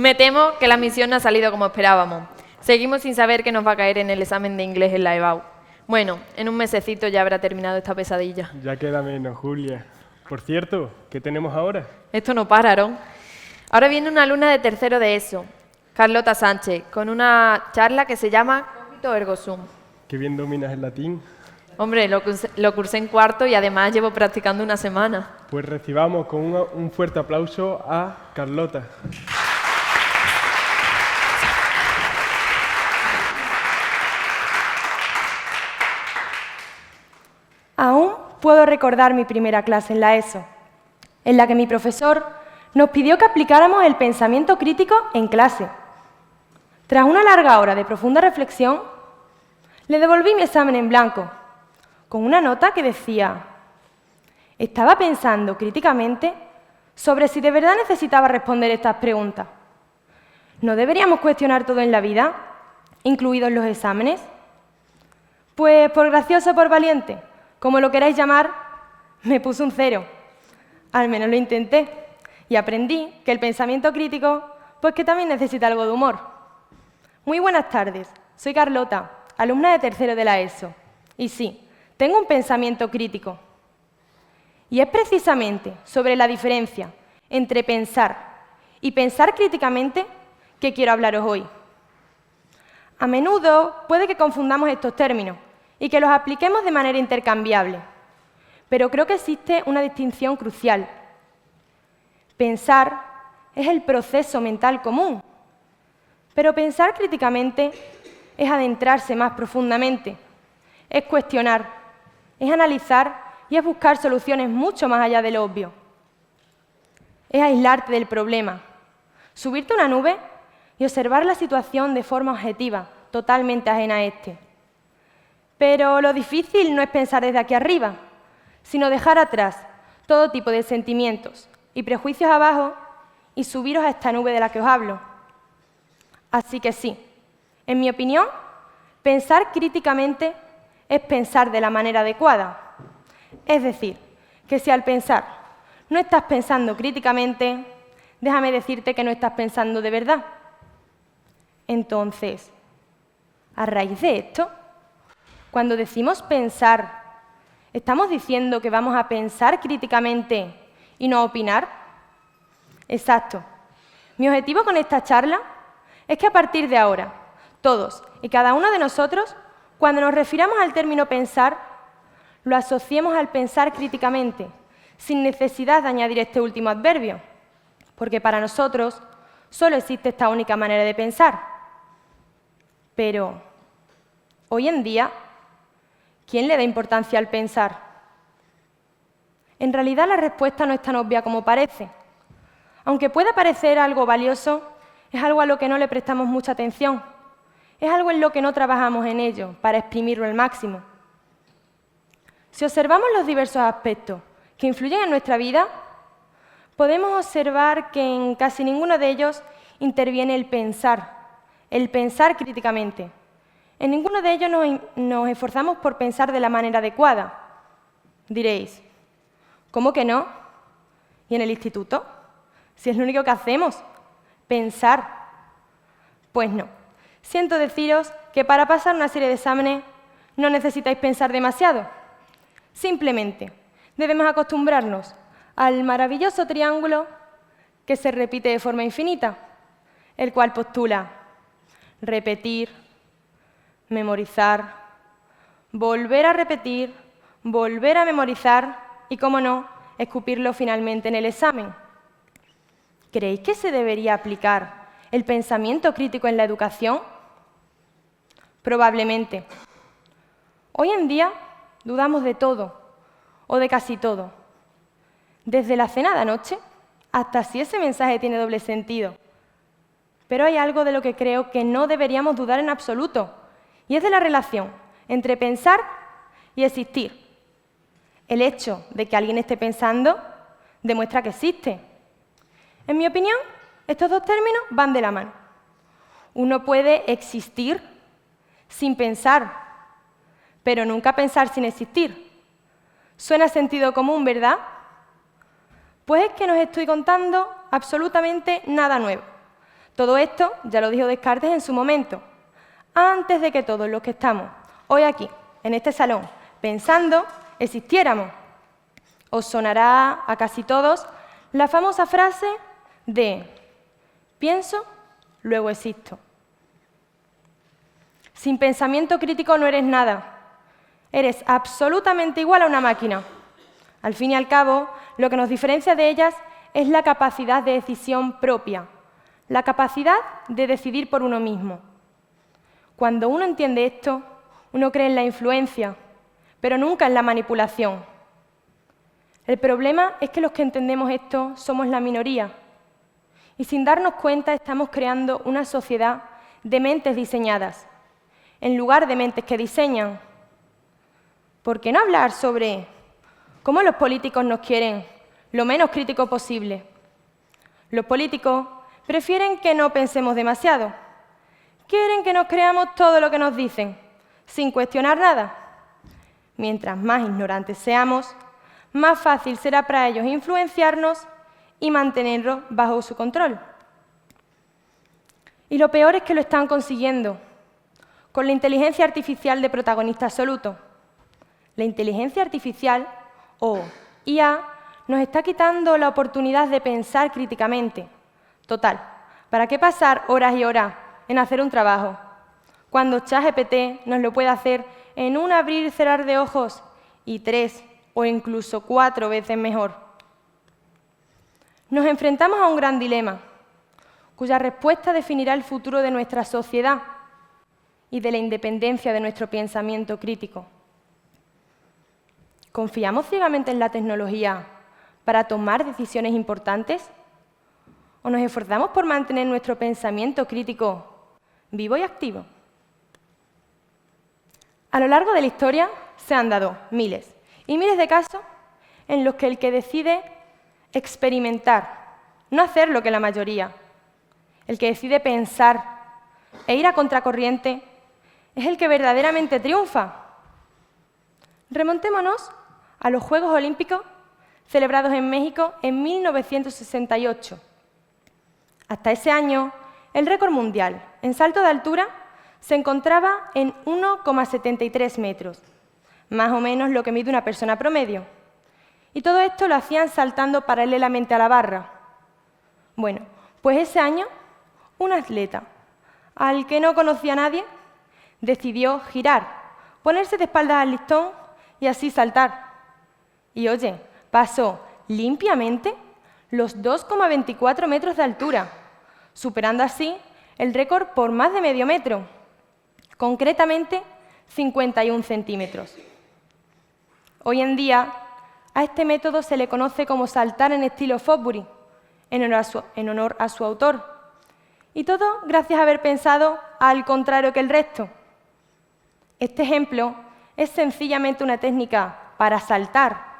Me temo que la misión no ha salido como esperábamos. Seguimos sin saber qué nos va a caer en el examen de inglés en la EBAU. Bueno, en un mesecito ya habrá terminado esta pesadilla. Ya queda menos, Julia. Por cierto, ¿qué tenemos ahora? Esto no para, Aarón. Ahora viene una alumna de tercero de ESO, Carlota Sánchez, con una charla que se llama Cogito ergo sum. Qué bien dominas el latín. Hombre, lo cursé en cuarto y además llevo practicando una semana. Pues recibamos con un fuerte aplauso a Carlota. Aún puedo recordar mi primera clase en la ESO, en la que mi profesor nos pidió que aplicáramos el pensamiento crítico en clase. Tras una larga hora de profunda reflexión, le devolví mi examen en blanco, con una nota que decía: estaba pensando críticamente sobre si de verdad necesitaba responder estas preguntas. ¿No deberíamos cuestionar todo en la vida, incluidos los exámenes? Pues por gracioso o por valiente, como lo queráis llamar, me puse un 0. Al menos lo intenté y aprendí que el pensamiento crítico, pues que también necesita algo de humor. Muy buenas tardes, soy Carlota, alumna de tercero de la ESO. Y sí, tengo un pensamiento crítico. Y es precisamente sobre la diferencia entre pensar y pensar críticamente que quiero hablaros hoy. A menudo puede que confundamos estos términos y que los apliquemos de manera intercambiable, pero creo que existe una distinción crucial. Pensar es el proceso mental común, pero pensar críticamente es adentrarse más profundamente, es cuestionar, es analizar y es buscar soluciones mucho más allá de lo obvio. Es aislarte del problema, subirte a una nube y observar la situación de forma objetiva, totalmente ajena a este. Pero lo difícil no es pensar desde aquí arriba, sino dejar atrás todo tipo de sentimientos y prejuicios abajo y subiros a esta nube de la que os hablo. Así que sí, en mi opinión, pensar críticamente es pensar de la manera adecuada. Es decir, que si al pensar no estás pensando críticamente, déjame decirte que no estás pensando de verdad. Entonces, a raíz de esto, cuando decimos pensar, ¿estamos diciendo que vamos a pensar críticamente y no a opinar? Exacto. Mi objetivo con esta charla es que a partir de ahora, todos y cada uno de nosotros, cuando nos refiramos al término pensar, lo asociemos al pensar críticamente, sin necesidad de añadir este último adverbio, porque para nosotros solo existe esta única manera de pensar. Pero, hoy en día, ¿quién le da importancia al pensar? En realidad la respuesta no es tan obvia como parece. Aunque pueda parecer algo valioso, es algo a lo que no le prestamos mucha atención. Es algo en lo que no trabajamos en ello para exprimirlo al máximo. Si observamos los diversos aspectos que influyen en nuestra vida, podemos observar que en casi ninguno de ellos interviene el pensar críticamente. En ninguno de ellos nos esforzamos por pensar de la manera adecuada. Diréis, ¿cómo que no? ¿Y en el instituto? Si es lo único que hacemos, pensar. Pues no. Siento deciros que para pasar una serie de exámenes no necesitáis pensar demasiado. Simplemente debemos acostumbrarnos al maravilloso triángulo que se repite de forma infinita, el cual postula repetir, memorizar, volver a repetir, volver a memorizar y, cómo no, escupirlo finalmente en el examen. ¿Creéis que se debería aplicar el pensamiento crítico en la educación? Probablemente. Hoy en día dudamos de todo, o de casi todo. Desde la cena de anoche hasta si ese mensaje tiene doble sentido. Pero hay algo de lo que creo que no deberíamos dudar en absoluto, y es de la relación entre pensar y existir. El hecho de que alguien esté pensando demuestra que existe. En mi opinión, estos dos términos van de la mano. Uno puede existir sin pensar, pero nunca pensar sin existir. Suena sentido común, ¿verdad? Pues es que no os estoy contando absolutamente nada nuevo. Todo esto ya lo dijo Descartes en su momento, antes de que todos los que estamos hoy aquí, en este salón, pensando, existiéramos. Os sonará a casi todos la famosa frase de pienso, luego existo. Sin pensamiento crítico no eres nada. Eres absolutamente igual a una máquina. Al fin y al cabo, lo que nos diferencia de ellas es la capacidad de decisión propia, la capacidad de decidir por uno mismo. Cuando uno entiende esto, uno cree en la influencia, pero nunca en la manipulación. El problema es que los que entendemos esto somos la minoría, y sin darnos cuenta estamos creando una sociedad de mentes diseñadas, en lugar de mentes que diseñan. ¿Por qué no hablar sobre cómo los políticos nos quieren lo menos crítico posible? Los políticos prefieren que no pensemos demasiado. Quieren que nos creamos todo lo que nos dicen, sin cuestionar nada. Mientras más ignorantes seamos, más fácil será para ellos influenciarnos y mantenernos bajo su control. Y lo peor es que lo están consiguiendo, con la inteligencia artificial de protagonista absoluto. La inteligencia artificial, o IA, nos está quitando la oportunidad de pensar críticamente. Total, ¿para qué pasar horas y horas en hacer un trabajo, cuando ChatGPT nos lo puede hacer en un abrir y cerrar de ojos y 3 o incluso 4 veces mejor? Nos enfrentamos a un gran dilema, cuya respuesta definirá el futuro de nuestra sociedad y de la independencia de nuestro pensamiento crítico. ¿Confiamos ciegamente en la tecnología para tomar decisiones importantes? ¿O nos esforzamos por mantener nuestro pensamiento crítico vivo y activo? A lo largo de la historia se han dado miles y miles de casos en los que el que decide experimentar, no hacer lo que la mayoría, el que decide pensar e ir a contracorriente, es el que verdaderamente triunfa. Remontémonos a los Juegos Olímpicos celebrados en México en 1968. Hasta ese año, el récord mundial en salto de altura se encontraba en 1,73 metros, más o menos lo que mide una persona promedio. Y todo esto lo hacían saltando paralelamente a la barra. Bueno, pues ese año, un atleta, al que no conocía a nadie, decidió girar, ponerse de espaldas al listón y así saltar. Y oye, pasó limpiamente los 2,24 metros de altura, superando así el récord por más de medio metro, concretamente 51 centímetros. Hoy en día, a este método se le conoce como saltar en estilo Fosbury, en honor a su autor. Y todo gracias a haber pensado al contrario que el resto. Este ejemplo es sencillamente una técnica para saltar.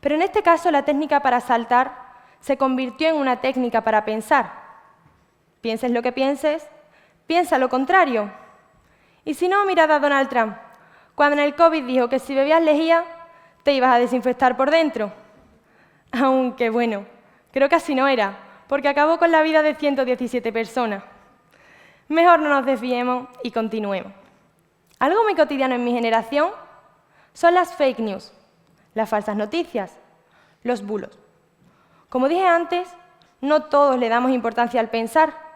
Pero en este caso la técnica para saltar se convirtió en una técnica para pensar. Pienses lo que pienses, piensa lo contrario. Y si no, mirad a Donald Trump, cuando en el COVID dijo que si bebías lejía, te ibas a desinfectar por dentro. Aunque bueno, creo que así no era, porque acabó con la vida de 117 personas. Mejor no nos desviemos y continuemos. Algo muy cotidiano en mi generación son las fake news, las falsas noticias, los bulos. Como dije antes, no todos le damos importancia al pensar.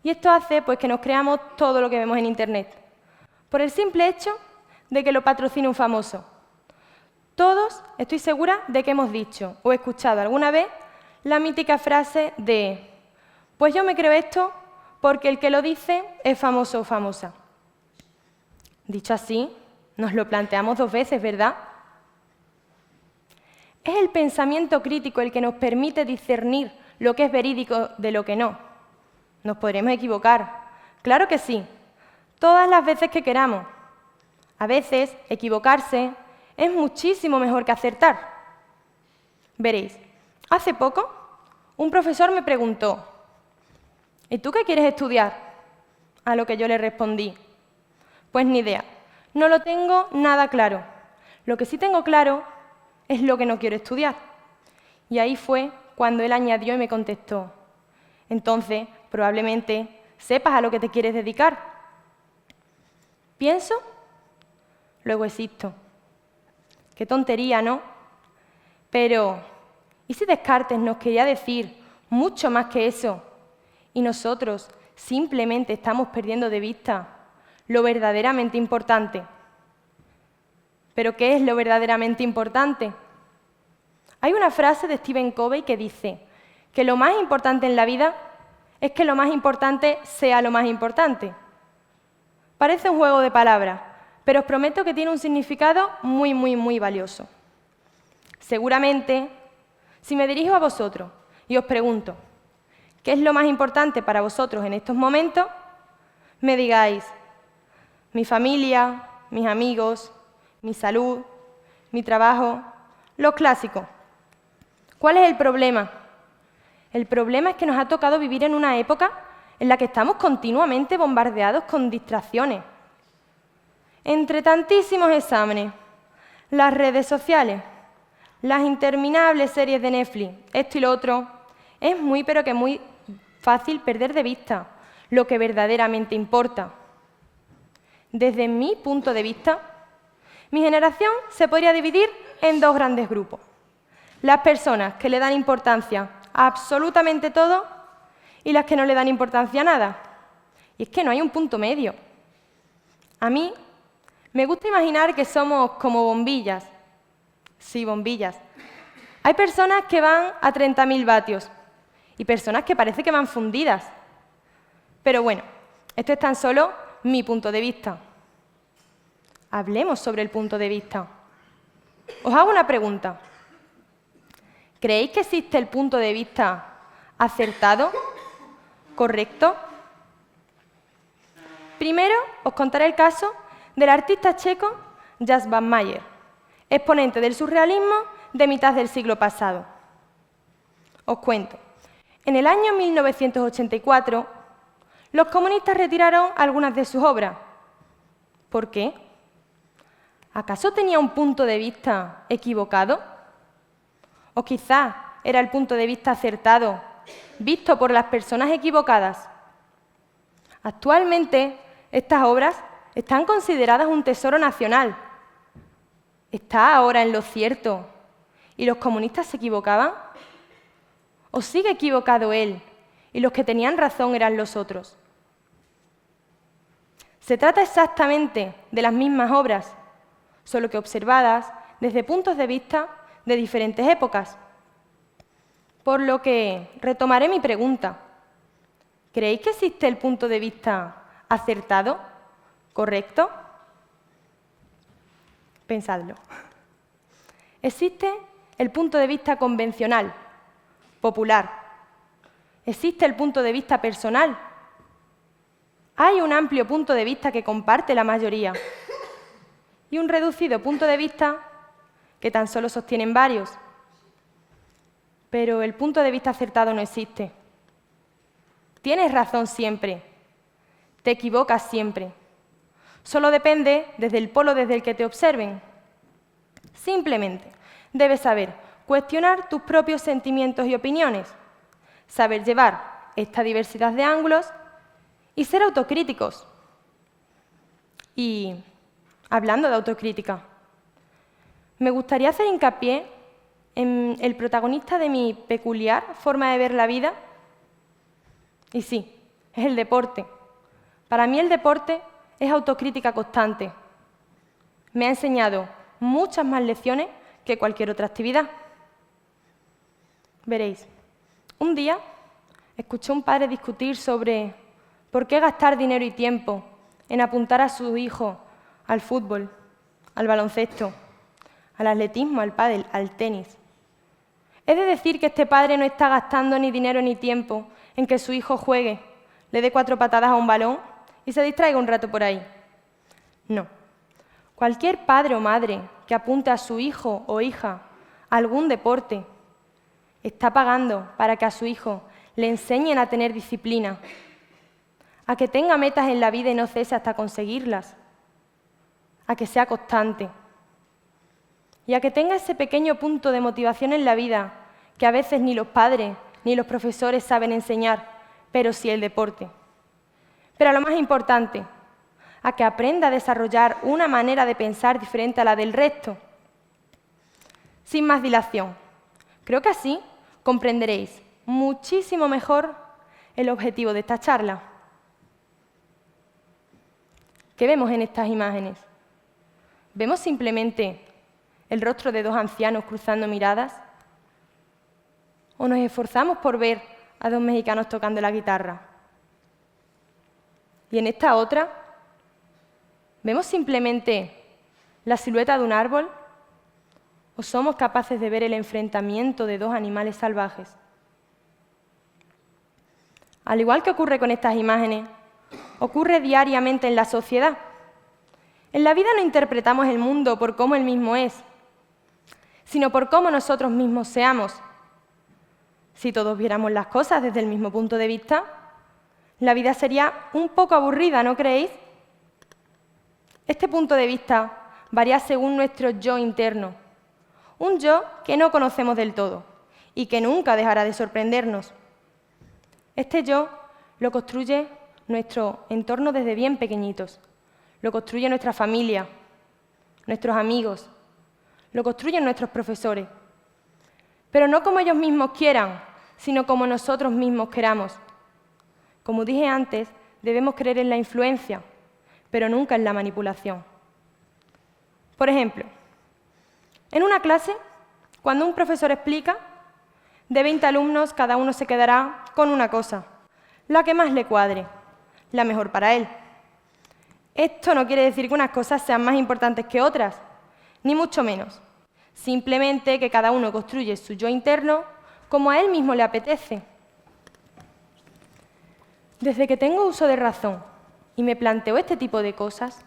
Y esto hace pues, que nos creamos todo lo que vemos en Internet, por el simple hecho de que lo patrocina un famoso. Todos estoy segura de que hemos dicho o escuchado alguna vez la mítica frase de «pues yo me creo esto porque el que lo dice es famoso o famosa». Dicho así, nos lo planteamos 2 veces, ¿verdad? Es el pensamiento crítico el que nos permite discernir lo que es verídico de lo que no. Nos podremos equivocar, claro que sí, todas las veces que queramos. A veces, equivocarse es muchísimo mejor que acertar. Veréis, hace poco, un profesor me preguntó, ¿y tú qué quieres estudiar? A lo que yo le respondí, pues ni idea, no lo tengo nada claro. Lo que sí tengo claro es lo que no quiero estudiar. Y ahí fue cuando él añadió y me contestó, entonces, probablemente sepas a lo que te quieres dedicar. Pienso, luego existo. Qué tontería, ¿no? Pero, ¿y si Descartes nos quería decir mucho más que eso? Y nosotros simplemente estamos perdiendo de vista lo verdaderamente importante. ¿Pero qué es lo verdaderamente importante? Hay una frase de Stephen Covey que dice que lo más importante en la vida es que lo más importante sea lo más importante. Parece un juego de palabras, pero os prometo que tiene un significado muy, muy, muy valioso. Seguramente, si me dirijo a vosotros y os pregunto, ¿qué es lo más importante para vosotros en estos momentos? Me digáis, mi familia, mis amigos, mi salud, mi trabajo, los clásicos. ¿Cuál es el problema? El problema es que nos ha tocado vivir en una época en la que estamos continuamente bombardeados con distracciones. Entre tantísimos exámenes, las redes sociales, las interminables series de Netflix, esto y lo otro, es muy pero que muy fácil perder de vista lo que verdaderamente importa. Desde mi punto de vista, mi generación se podría dividir en dos grandes grupos. Las personas que le dan importancia a absolutamente todo y las que no le dan importancia a nada. Y es que no hay un punto medio. A mí me gusta imaginar que somos como bombillas. Sí, bombillas. Hay personas que van a 30.000 vatios y personas que parece que van fundidas. Pero bueno, esto es tan solo mi punto de vista. Hablemos sobre el punto de vista. Os hago una pregunta. ¿Creéis que existe el punto de vista acertado, correcto? Primero os contaré el caso del artista checo Jan van Mayer, exponente del surrealismo de mitad del siglo pasado. Os cuento. En el año 1984, los comunistas retiraron algunas de sus obras. ¿Por qué? ¿Acaso tenía un punto de vista equivocado? ¿O quizás era el punto de vista acertado, visto por las personas equivocadas? Actualmente, estas obras están consideradas un tesoro nacional. ¿Está ahora en lo cierto y los comunistas se equivocaban? ¿O sigue equivocado él y los que tenían razón eran los otros? Se trata exactamente de las mismas obras, solo que observadas desde puntos de vista de diferentes épocas. Por lo que retomaré mi pregunta. ¿Creéis que existe el punto de vista acertado, correcto? Pensadlo. Existe el punto de vista convencional, popular. Existe el punto de vista personal. Hay un amplio punto de vista que comparte la mayoría y un reducido punto de vista que tan solo sostienen varios. Pero el punto de vista acertado no existe. Tienes razón siempre. Te equivocas siempre. Solo depende desde el polo desde el que te observen. Simplemente debes saber cuestionar tus propios sentimientos y opiniones, saber llevar esta diversidad de ángulos y ser autocríticos. Y hablando de autocrítica, me gustaría hacer hincapié en el protagonista de mi peculiar forma de ver la vida. Y sí, es el deporte. Para mí el deporte es autocrítica constante. Me ha enseñado muchas más lecciones que cualquier otra actividad. Veréis, un día escuché a un padre discutir sobre por qué gastar dinero y tiempo en apuntar a su hijo al fútbol, al baloncesto, al atletismo, al pádel, al tenis. He de decir que este padre no está gastando ni dinero ni tiempo en que su hijo juegue, le dé 4 patadas a un balón y se distraiga un rato por ahí. No. Cualquier padre o madre que apunte a su hijo o hija a algún deporte está pagando para que a su hijo le enseñen a tener disciplina, a que tenga metas en la vida y no cese hasta conseguirlas, a que sea constante y a que tenga ese pequeño punto de motivación en la vida que a veces ni los padres ni los profesores saben enseñar, pero sí el deporte. Pero a lo más importante, a que aprenda a desarrollar una manera de pensar diferente a la del resto. Sin más dilación, creo que así comprenderéis muchísimo mejor el objetivo de esta charla. ¿Qué vemos en estas imágenes? ¿Vemos simplemente el rostro de dos ancianos cruzando miradas? ¿O nos esforzamos por ver a dos mexicanos tocando la guitarra? Y en esta otra, ¿vemos simplemente la silueta de un árbol? ¿O somos capaces de ver el enfrentamiento de dos animales salvajes? Al igual que ocurre con estas imágenes, ocurre diariamente en la sociedad. En la vida no interpretamos el mundo por cómo él mismo es, sino por cómo nosotros mismos seamos. Si todos viéramos las cosas desde el mismo punto de vista, la vida sería un poco aburrida, ¿no creéis? Este punto de vista varía según nuestro yo interno, un yo que no conocemos del todo y que nunca dejará de sorprendernos. Este yo lo construye nuestro entorno desde bien pequeñitos, lo construye nuestra familia, nuestros amigos, lo construyen nuestros profesores, pero no como ellos mismos quieran, sino como nosotros mismos queramos. Como dije antes, debemos creer en la influencia, pero nunca en la manipulación. Por ejemplo, en una clase, cuando un profesor explica, de 20 alumnos, cada uno se quedará con una cosa, la que más le cuadre, la mejor para él. Esto no quiere decir que unas cosas sean más importantes que otras, ni mucho menos. Simplemente que cada uno construye su yo interno como a él mismo le apetece. Desde que tengo uso de razón y me planteo este tipo de cosas,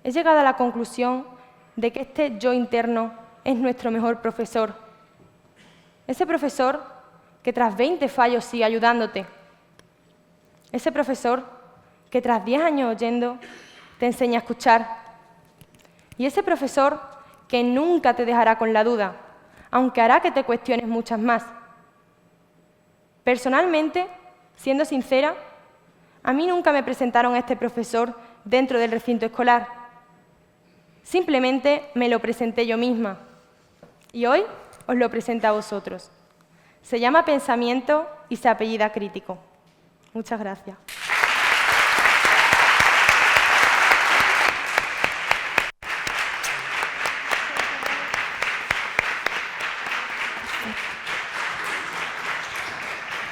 he llegado a la conclusión de que este yo interno es nuestro mejor profesor. Ese profesor que tras 20 fallos sigue ayudándote. Ese profesor que tras 10 años oyendo te enseña a escuchar. Y ese profesor que nunca te dejará con la duda, aunque hará que te cuestiones muchas más. Personalmente, siendo sincera, a mí nunca me presentaron a este profesor dentro del recinto escolar. Simplemente me lo presenté yo misma. Y hoy os lo presento a vosotros. Se llama Pensamiento y se apellida Crítico. Muchas gracias. Perfecto.